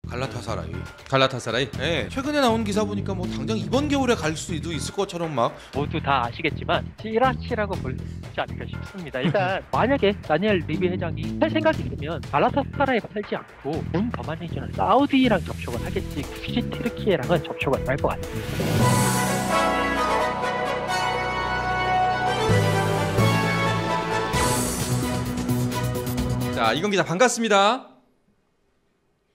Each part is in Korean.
갈라타사라이. 갈라타사라이? 네, 최근에 나온 기사 보니까 뭐 당장 이번 겨울에 갈 수도 있을 것처럼 막. 모두 다 아시겠지만 찌라시라고 볼 수 있지 않을까 싶습니다. 일단 만약에 다니엘 리비 회장이 할 생각이 있으면 갈라타사라에 살지 않고 돈 더 많이 주는 사우디랑 접촉을 하겠지, 굳이 튀르키예랑은 접촉을 안 할 것 같습니다. 자, 이건 기자 반갑습니다.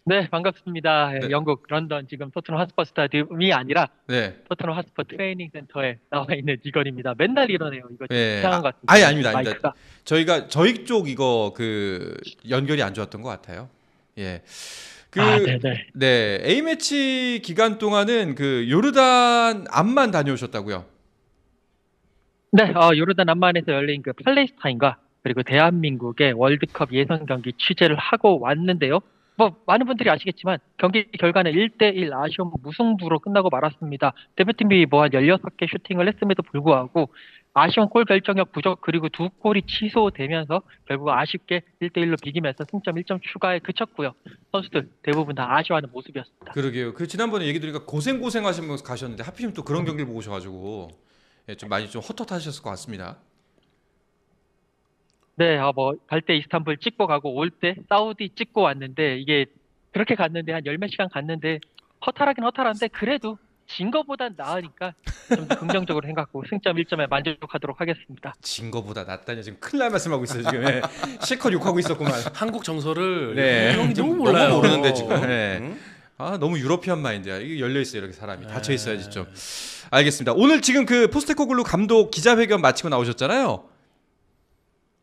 네, 반갑습니다. 네. 영국 런던 지금 토트넘 핫스퍼 스타디움이 아니라 네. 토트넘 핫스퍼 트레이닝 센터에 나와 있는 직원입니다. 맨날 이러네요. 이거 네. 이상한 것 같습니다. 아니, 아닙니다. 마이크가. 저희 쪽 이거 그 연결이 안 좋았던 것 같아요. 예. 네네. 네, A매치 기간 동안은 그 요르단 암만 다녀오셨다고요? 네, 요르단 암만에서 열린 그 팔레스타인과 그리고 대한민국의 월드컵 예선 경기 취재를 하고 왔는데요. 뭐 많은 분들이 아시겠지만 경기 결과는 1대1 아쉬움 무승부로 끝나고 말았습니다. 대표팀이 뭐 한 16개 슈팅을 했음에도 불구하고 아쉬운 골 결정력 부족, 그리고 두 골이 취소되면서 결국 아쉽게 1대1로 비기면서 승점 1점 추가에 그쳤고요. 선수들 대부분 다 아쉬워하는 모습이었습니다. 그러게요. 그 지난번에 얘기 들으니까 고생 하시면서 가셨는데 하필이면 또 그런 경기를 보고 오셔가지고 예, 좀 많이 좀 헛헛하셨을 것 같습니다. 네, 뭐 갈 때 이스탄불 찍고 가고 올 때 사우디 찍고 왔는데, 이게 그렇게 갔는데 한 열 몇 시간 갔는데 허탈하긴 허탈한데 그래도 진 거보단 나으니까 좀 더 긍정적으로 생각하고 승점 1점에 만족하도록 하겠습니다. 진 거보다 낫다니 지금 큰일 날 말씀하고 있어요 지금. 예. 실컷 욕하고 있었구만. 한국 정서를 네. 형이 좀 너무 몰라요. 너무 모르는데 지금. 응? 네. 응? 아, 너무 유러피안 마인드야. 이게 열려 있어요 이렇게 사람이 닫혀 있어야지 좀. 알겠습니다. 오늘 지금 그 포스테코글루 감독 기자회견 마치고 나오셨잖아요.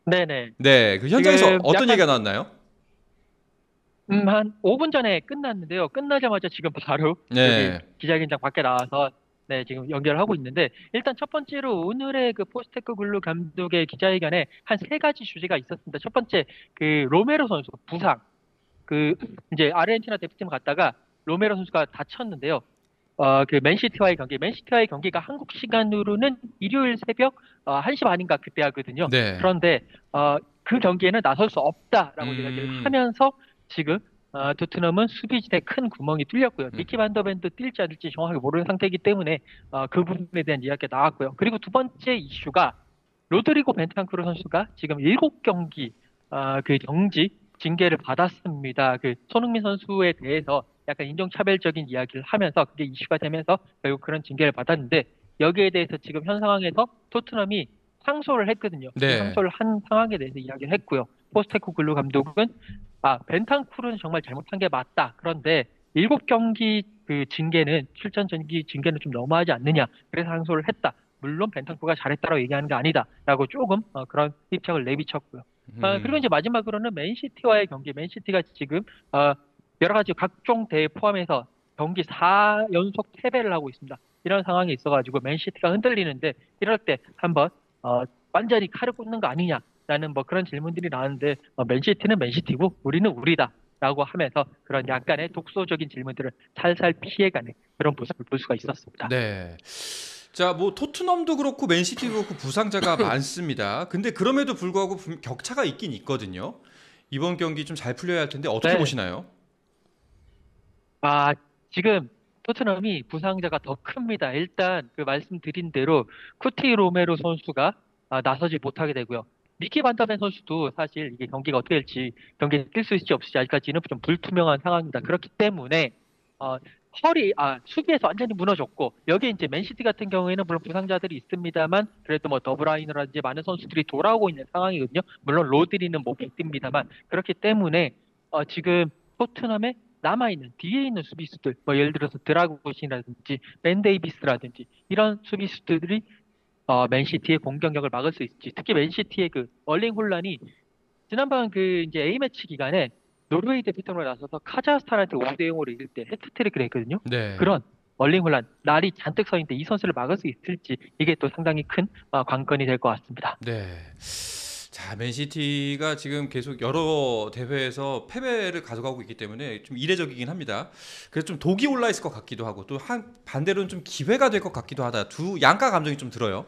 네네. 네, 그 현장에서 지금 어떤 약간- 얘기가 나왔나요? 한 5분 전에 끝났는데요. 끝나자마자 지금 바로 네. 여기 기자회견장 밖에 나와서 네, 지금 연결을 하고 있는데, 일단 첫 번째로 오늘의 그 포스테코글루 감독의 기자회견에 한 세 가지 주제가 있었습니다. 첫 번째, 그 로메로 선수 부상. 그 이제 아르헨티나 대표팀 갔다가 로메로 선수가 다쳤는데요. 그 맨시티와의 경기가 한국 시간으로는 일요일 새벽 1시 반인가 그때 하거든요. 네. 그런데 그 경기에는 나설 수 없다라고 음. 이야기를 하면서 지금 토트넘은 수비진에 큰 구멍이 뚫렸고요. 니키 반더벤도 뛸지 안 뛸지 정확하게 모르는 상태이기 때문에 그 부분에 대한 이야기가 나왔고요. 그리고 두 번째 이슈가 로드리고 벤탄쿠르 선수가 지금 7경기 그 정지 징계를 받았습니다. 그 손흥민 선수에 대해서 약간 인종차별적인 이야기를 하면서 그게 이슈가 되면서 결국 그런 징계를 받았는데, 여기에 대해서 지금 현 상황에서 토트넘이 상소를 했거든요. 네. 상소를 한 상황에 대해서 이야기를 했고요. 포스테코글루 감독은 벤탄쿠르는 정말 잘못한 게 맞다. 그런데 7경기 그 징계는, 출전 전기 징계는 좀 너무하지 않느냐. 그래서 상소를 했다. 물론 벤탄쿠르가 잘했다라고 얘기하는 게 아니다라고 조금 그런 입장을 내비쳤고요. 그리고 이제 마지막으로는 맨시티와의 경기. 맨시티가 지금 여러 가지 각종 대회 포함해서 경기 4연속 패배를 하고 있습니다. 이런 상황이 있어가지고 맨시티가 흔들리는데, 이럴 때 한번 완전히 칼을 꽂는 거 아니냐라는 뭐 그런 질문들이 나왔는데, 맨시티는 맨시티고 우리는 우리다라고 하면서 그런 약간의 독소적인 질문들을 살살 피해가는 그런 모습을 볼 수가 있었습니다. 네. 자, 뭐 토트넘도 그렇고 맨시티도 그렇고 부상자가 많습니다. 근데 그럼에도 불구하고 격차가 있긴 있거든요. 이번 경기 좀 잘 풀려야 할 텐데 어떻게 네. 보시나요? 지금 토트넘이 부상자가 더 큽니다. 일단 그 말씀드린 대로 쿠티 로메로 선수가 나서지 못하게 되고요. 니키 반다벤 선수도 사실 이게 경기가 어떻게 될지, 경기에 뛸 수 있을지 없을지 아직까지는 좀 불투명한 상황입니다. 그렇기 때문에 수비에서 완전히 무너졌고, 여기에 이제 맨시티 같은 경우에는 물론 부상자들이 있습니다만 그래도 뭐 더브라이너라든지 많은 선수들이 돌아오고 있는 상황이거든요. 물론 로드리는 못 뜁니다. 그렇기 때문에 지금 토트넘에 남아있는 뒤에 있는 수비수들, 뭐 예를 들어서 드라구신이라든지 벤 데이비스라든지 이런 수비수들이 맨시티의 공격력을 막을 수 있을지, 특히 맨시티의 그 얼링 혼란이 지난번 그 이제 A매치 기간에 노르웨이 대표팀으로 나서서 카자흐스탄한테 5대0으로 이길 때 해트트릭을 했거든요. 네. 그런 얼링 혼란, 날이 잔뜩 서 있는데 이 선수를 막을 수 있을지, 이게 또 상당히 큰 관건이 될 것 같습니다. 네. 자, 맨시티가 지금 계속 여러 대회에서 패배를 가져가고 있기 때문에 좀 이례적이긴 합니다. 그래서 좀 독이 올라 있을 것 같기도 하고 또 반대로는 좀 기회가 될 것 같기도 하다. 두 양가 감정이 좀 들어요.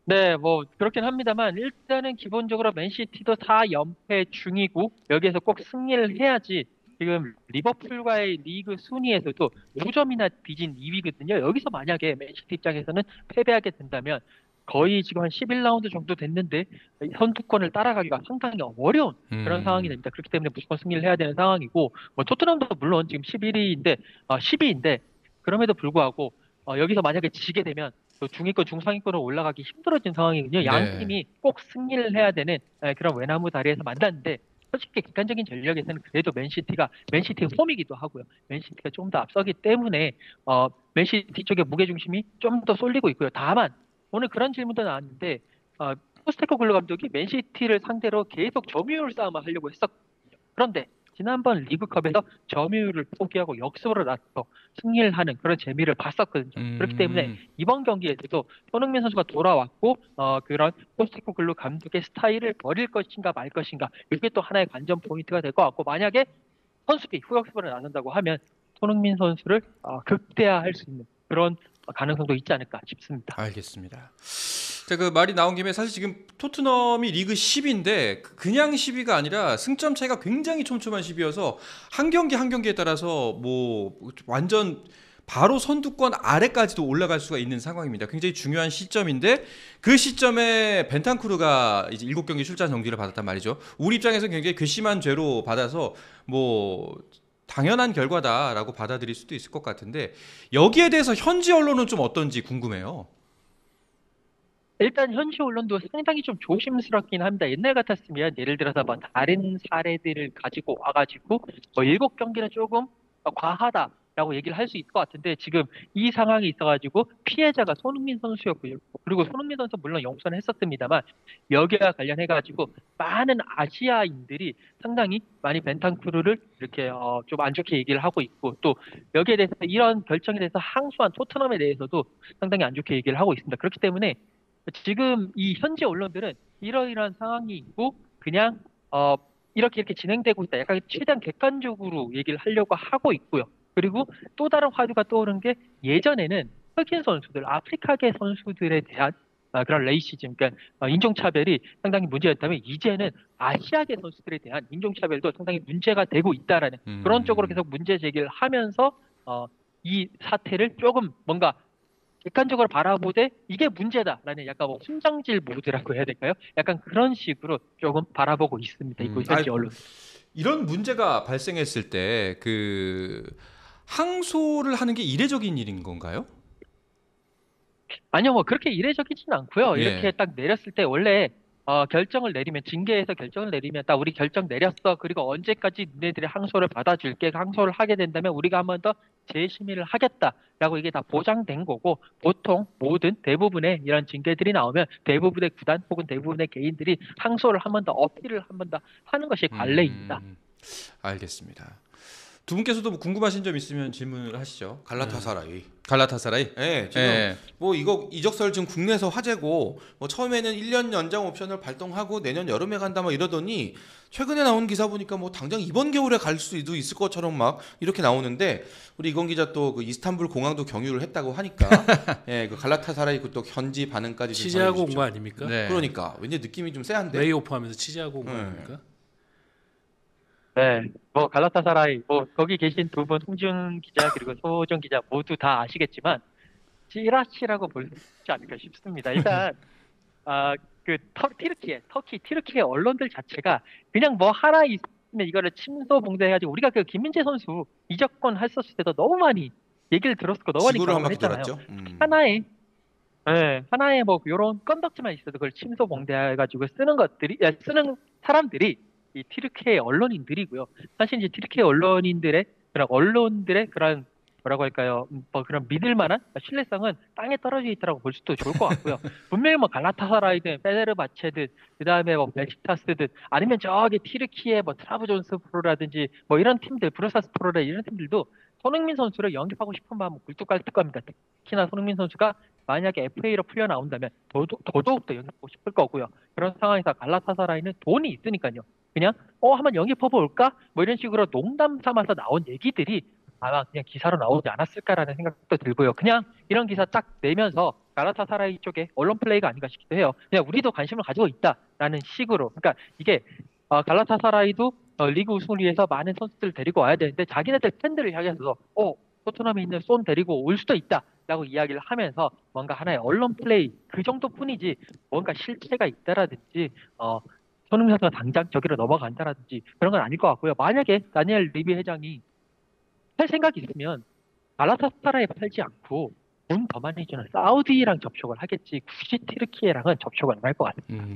네, 뭐 그렇긴 합니다만 일단은 기본적으로 맨시티도 4연패 중이고 여기에서 꼭 승리를 해야지 지금 리버풀과의 리그 순위에서도 5점이나 뒤진 2위거든요. 여기서 만약에 맨시티 입장에서는 패배하게 된다면 거의 지금 한 11라운드 정도 됐는데 선두권을 따라가기가 상당히 어려운 그런 상황이 됩니다. 그렇기 때문에 무조건 승리를 해야 되는 상황이고 뭐 토트넘도 물론 지금 11위인데 10위인데 그럼에도 불구하고 여기서 만약에 지게 되면 또 중위권, 중상위권으로 올라가기 힘들어진 상황이거든요. 양 네. 팀이 꼭 승리를 해야 되는 그런 외나무 다리에서 만났는데 솔직히 객관적인 전력에서는 그래도 맨시티의 홈이기도 하고요. 맨시티가 좀 더 앞서기 때문에 맨시티 쪽의 무게중심이 좀 더 쏠리고 있고요. 다만 오늘 그런 질문도 나왔는데 포스테코글루 감독이 맨시티를 상대로 계속 점유율 싸움을 하려고 했었거든요. 그런데 지난번 리그컵에서 점유율을 포기하고 역습으로 나서 승리를 하는 그런 재미를 봤었거든요. 그렇기 때문에 이번 경기에서도 손흥민 선수가 돌아왔고 그런 포스테코글루 감독의 스타일을 버릴 것인가 말 것인가 이게 또 하나의 관전 포인트가 될 것 같고 만약에 선수비 후역습으로 나선다고 하면 손흥민 선수를 극대화할 수 있는 그런 가능성도 있지 않을까 싶습니다. 알겠습니다. 자, 그 말이 나온 김에 사실 지금 토트넘이 리그 10위인데 그냥 10위가 아니라 승점 차이가 굉장히 촘촘한 10위여서 한 경기 한 경기에 따라서 뭐 완전 바로 선두권 아래까지도 올라갈 수가 있는 상황입니다. 굉장히 중요한 시점인데 그 시점에 벤탄쿠르가 이제 7경기 출전 정지를 받았단 말이죠. 우리 입장에서 굉장히 괘씸한 죄로 받아서 뭐 당연한 결과다라고 받아들일 수도 있을 것 같은데 여기에 대해서 현지 언론은 좀 어떤지 궁금해요. 일단 현지 언론도 상당히 좀 조심스럽긴 합니다. 옛날 같았으면 예를 들어서 뭐 다른 사례들을 가지고 와가지고 뭐 7경기는 조금 과하다라고 얘기를 할 수 있을 것 같은데 지금 이 상황이 있어가지고 피해자가 손흥민 선수였고요. 그리고 손흥민 선수 물론 용서는 했었습니다만 여기와 관련해가지고 많은 아시아인들이 상당히 많이 벤탄쿠르를 이렇게 좀 안 좋게 얘기를 하고 있고 또 여기에 대해서 이런 결정에 대해서 항소한 토트넘에 대해서도 상당히 안 좋게 얘기를 하고 있습니다. 그렇기 때문에 지금 이 현지 언론들은 이러이러한 상황이 있고 그냥 이렇게 진행되고 있다. 약간 최대한 객관적으로 얘기를 하려고 하고 있고요. 그리고 또 다른 화두가 떠오른 게 예전에는 흑인 선수들, 아프리카계 선수들에 대한 그런 레이시즘, 그러니까 인종차별이 상당히 문제였다면 이제는 아시아계 선수들에 대한 인종차별도 상당히 문제가 되고 있다라는 그런 쪽으로 계속 문제 제기를 하면서 이 사태를 조금 뭔가 객관적으로 바라보되 이게 문제다라는 약간 뭐 훈장질 모드라고 해야 될까요? 약간 그런 식으로 조금 바라보고 있습니다. 이곳 현지 언론. 이런 문제가 발생했을 때 그 항소를 하는 게 이례적인 일인 건가요? 아니요, 뭐 그렇게 이례적이진 않고요. 예. 이렇게 딱 내렸을 때 원래 결정을 내리면 징계에서 결정을 내리면 딱 우리 결정 내렸어. 그리고 언제까지 너네들이 항소를 받아줄게. 항소를 하게 된다면 우리가 한 번 더 재심의를 하겠다라고 이게 다 보장된 거고 보통 모든 대부분의 이런 징계들이 나오면 대부분의 구단 혹은 대부분의 개인들이 항소를 한 번 더 어필을 한 번 더 하는 것이 관례입니다. 알겠습니다. 두 분께서도 뭐 궁금하신 점 있으면 질문을 하시죠. 갈라타사라이. 갈라타사라이? 네, 지금 뭐 이거 이적설 지금 국내에서 화제고 뭐 처음에는 1년 연장 옵션을 발동하고 내년 여름에 간다 막 이러더니 최근에 나온 기사 보니까 뭐 당장 이번 겨울에 갈 수도 있을 것처럼 막 이렇게 나오는데 우리 이건 기자 또 그 이스탄불 공항도 경유를 했다고 하니까 예, 그 갈라타사라이 그 또 현지 반응까지 좀 취재하고 온 전해주십시오. 거 아닙니까? 네. 그러니까 왠지 느낌이 좀 쎄한데. 레이오프하면서 취재하고 온 거 네. 아닙니까? 네, 뭐 갈라타사라이, 뭐 거기 계신 두 분 홍준 기자 그리고 소정 기자 모두 다 아시겠지만 찌라시라고 볼 수 있지 않을까 싶습니다. 일단 그 티르키의 언론들 자체가 그냥 뭐 하나 있으면 이거를 침소봉대해가지고 우리가 그 김민재 선수 이적권 했었을 때도 너무 많이 얘기를 들었고 너무 많이 지구를 한 경험을 바퀴 했잖아요. 돌았죠. 하나의 뭐 이런 건덕지만 있어도 그걸 침소봉대해가지고 쓰는 사람들이 이 티르키의 언론인들이고요. 사실 이제 티르키의 언론들의 그런 뭐라고 할까요? 뭐 그런 믿을 만한 신뢰성은 땅에 떨어져 있다라고 볼 수도 좋을 것 같고요. 분명히 뭐 갈라타사라이든 페네르바체든 그다음에 뭐 벨시타스든 아니면 저기 티르키의 뭐 트라브존스포르라든지 뭐 이런 팀들 부르사스포르라 이런 팀들도 손흥민 선수를 영입하고 싶은 마음은 굴뚝갈뚝합니다. 특히나 손흥민 선수가 만약에 FA로 풀려 나온다면 더더욱 더 영입하고 싶을 거고요. 그런 상황에서 갈라타사라이는 돈이 있으니까요. 그냥 한번 영입해 볼까? 뭐 이런 식으로 농담 삼아서 나온 얘기들이 아마 그냥 기사로 나오지 않았을까라는 생각도 들고요. 그냥 이런 기사 딱 내면서 갈라타사라이 쪽에 언론 플레이가 아닌가 싶기도 해요. 그냥 우리도 관심을 가지고 있다라는 식으로. 그러니까 이게 갈라타사라이도 리그 우승을 위해서 많은 선수들을 데리고 와야 되는데 자기네들 팬들을 향해서 토트넘에 있는 손 데리고 올 수도 있다라고 이야기를 하면서 뭔가 하나의 언론 플레이 그 정도뿐이지 뭔가 실체가 있다라든지 손흥민 선수가 당장 저기로 넘어간다라든지 그런 건 아닐 것 같고요. 만약에 다니엘 리비 회장이 할 생각이 있으면 갈라타사라이에 팔지 않고 돈 더 많이 주는 사우디랑 접촉을 하겠지 굳이 튀르키예랑은 접촉을 안 할 것 같습니다.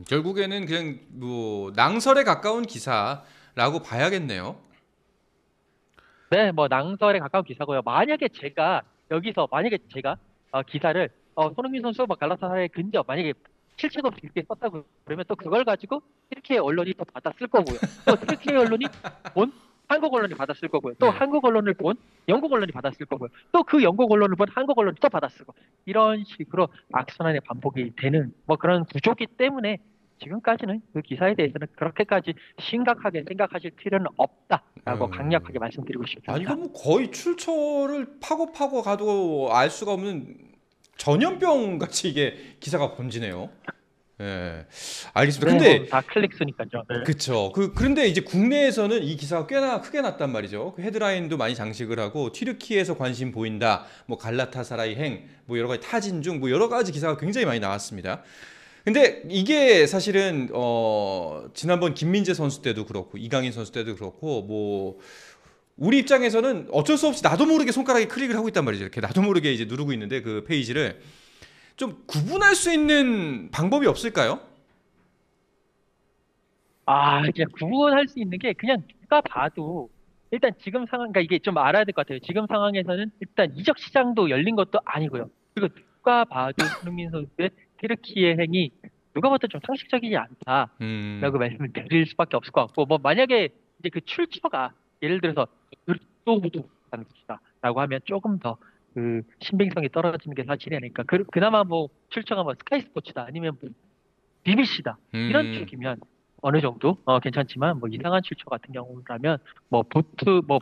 결국에는 그냥 뭐 낭설에 가까운 기사라고 봐야겠네요. 네, 뭐 낭설에 가까운 기사고요. 만약에 제가 기사를 손흥민 선수 뭐 갈라타사라의 근접 만약에 실체도 없이 이렇게 썼다고 그러면 또 그걸 가지고 튀르키예 언론이 또 받아쓸 거고요. 또 튀르키예 언론이 본 한국 언론이 받았을 거고요. 또 네. 한국 언론을 본 영국 언론이 받았을 거고요. 또 그 영국 언론을 본 한국 언론이 또 받았을 거고 이런 식으로 악순환의 반복이 되는 뭐 그런 구조기 때문에 지금까지는 그 기사에 대해서는 그렇게까지 심각하게 생각하실 필요는 없다라고 강력하게 말씀드리고 싶습니다. 아니 이건 뭐 거의 출처를 파고 가도 알 수가 없는 전염병 같이 이게 기사가 번지네요. 예, 알겠습니다. 네, 근데 뭐 다 클릭수니까요. 네. 그렇죠. 그런데 이제 국내에서는 이 기사가 꽤나 크게 났단 말이죠. 그 헤드라인도 많이 장식을 하고 튀르키예에서 관심 보인다, 뭐 갈라타사라이 행, 뭐 여러 가지 타진 중, 뭐 여러 가지 기사가 굉장히 많이 나왔습니다. 근데 이게 사실은 지난번 김민재 선수 때도 그렇고 이강인 선수 때도 그렇고 뭐 우리 입장에서는 어쩔 수 없이 나도 모르게 손가락에 클릭을 하고 있단 말이죠. 이렇게 나도 모르게 이제 누르고 있는데 그 페이지를 좀 구분할 수 있는 방법이 없을까요? 이제 구분할 수 있는 게 그냥 누가 봐도 일단 지금 상황, 그러니까 이게 좀 알아야 될 것 같아요. 지금 상황에서는 일단 이적 시장도 열린 것도 아니고요. 그리고 누가 봐도 손흥민 선수의 튀르키예 행이 누가 봐도 좀 상식적이지 않다라고 말씀을 드릴 수밖에 없을 것 같고, 뭐 만약에 이제 그 출처가 예를 들어서 또도 하는 것이다라고 하면 조금 더 그 신빙성이 떨어지는 게 사실이 아닐까. 그나마 뭐 출처가 뭐 스카이 스포츠다 아니면 뭐 BBC다 이런 쪽이면 어느 정도 괜찮지만 뭐 이상한 출처 같은 경우라면 뭐 부트룸 뭐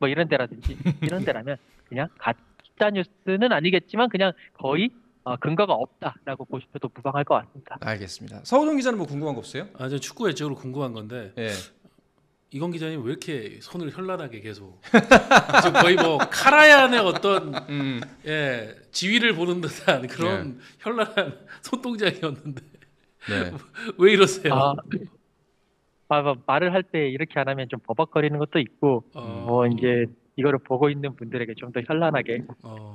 이런 데라든지 이런 데라면 그냥 가짜 뉴스는 아니겠지만 그냥 거의 근거가 없다라고 보셔도 무방할 것 같습니다. 알겠습니다. 서우정 기자는 뭐 궁금한 거 없어요? 저 축구 외적으로 궁금한 건데 예. 이건 기자님 왜 이렇게 손을 현란하게 계속 지금 거의 뭐 카라얀의 어떤 지위를 보는 듯한 그런 현란한 손동작이었는데 네. 왜 이러세요? 뭐 말을 할 때 이렇게 안 하면 좀 버벅거리는 것도 있고 뭐 이제 이거를 보고 있는 분들에게 좀 더 현란하게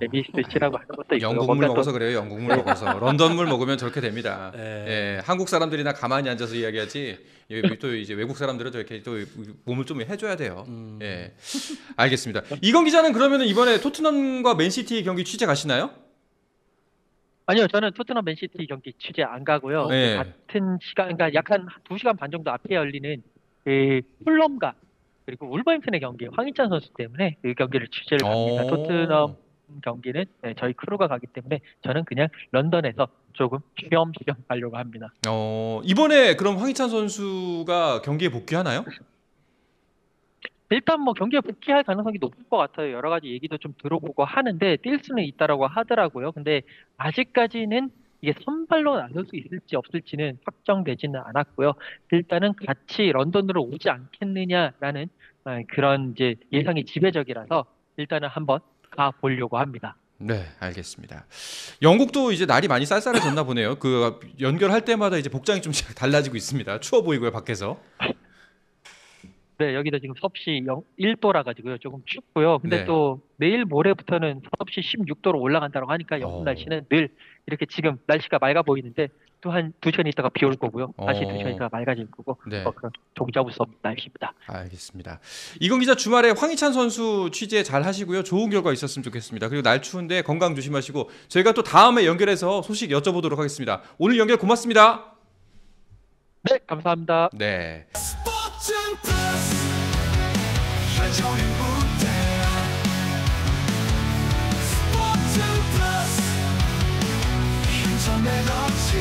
재미있으시라고 하는 것도 있고 영국물 먹어서 그래요. 영국물 먹어서 런던물 먹으면 저렇게 됩니다. 네. 예, 한국 사람들이나 가만히 앉아서 이야기하지 또 이제 외국 사람들은 또 이렇게 또 몸을 좀 해줘야 돼요. 예, 알겠습니다. 이건 기자는 그러면은 이번에 토트넘과 맨시티 경기 취재 가시나요? 아니요, 저는 토트넘 맨시티 경기 취재 안 가고요. 네. 같은 시간, 그러니까 약간 2시간 반 정도 앞에 열리는 그 풀럼과 그리고 울버햄튼의 경기, 황희찬 선수 때문에 그 경기를 취재를 갑니다. 토트넘 경기는 저희 크루가 가기 때문에 저는 그냥 런던에서 조금 쉬엄쉬엄 가려고 합니다. 이번에 그럼 황희찬 선수가 경기에 복귀하나요? 일단 뭐 경기에 복귀할 가능성이 높을 것 같아요. 여러 가지 얘기도 좀 들어보고 하는데 뛸 수는 있다라고 하더라고요. 근데 아직까지는 이게 선발로 나설 수 있을지 없을지는 확정되지는 않았고요. 일단은 같이 런던으로 오지 않겠느냐라는 그런 이제 예상이 지배적이라서 일단은 한번 가 보려고 합니다. 네, 알겠습니다. 영국도 이제 날이 많이 쌀쌀해졌나 보네요. 그 연결할 때마다 이제 복장이 좀 달라지고 있습니다. 추워 보이고요, 밖에서. 네, 여기도 지금 섭씨 1도라 가지고요. 조금 춥고요. 근데 네. 또 내일 모레부터는 섭씨 16도로 올라간다고 하니까 영국 날씨는 늘 이렇게 지금 날씨가 맑아 보이는데 또 한 2시간 있다가 비 올 거고요. 다시 2시간 있다가 맑아질 거고 네. 그런 종잡을 날씨입니다. 알겠습니다. 이건 기자 주말에 황희찬 선수 취재 잘 하시고요. 좋은 결과 있었으면 좋겠습니다. 그리고 날 추운데 건강 조심하시고 저희가 또 다음에 연결해서 소식 여쭤보도록 하겠습니다. 오늘 연결 고맙습니다. 네, 감사합니다. 네. 한정의 무대 스포츠 플러스 인터넷 없이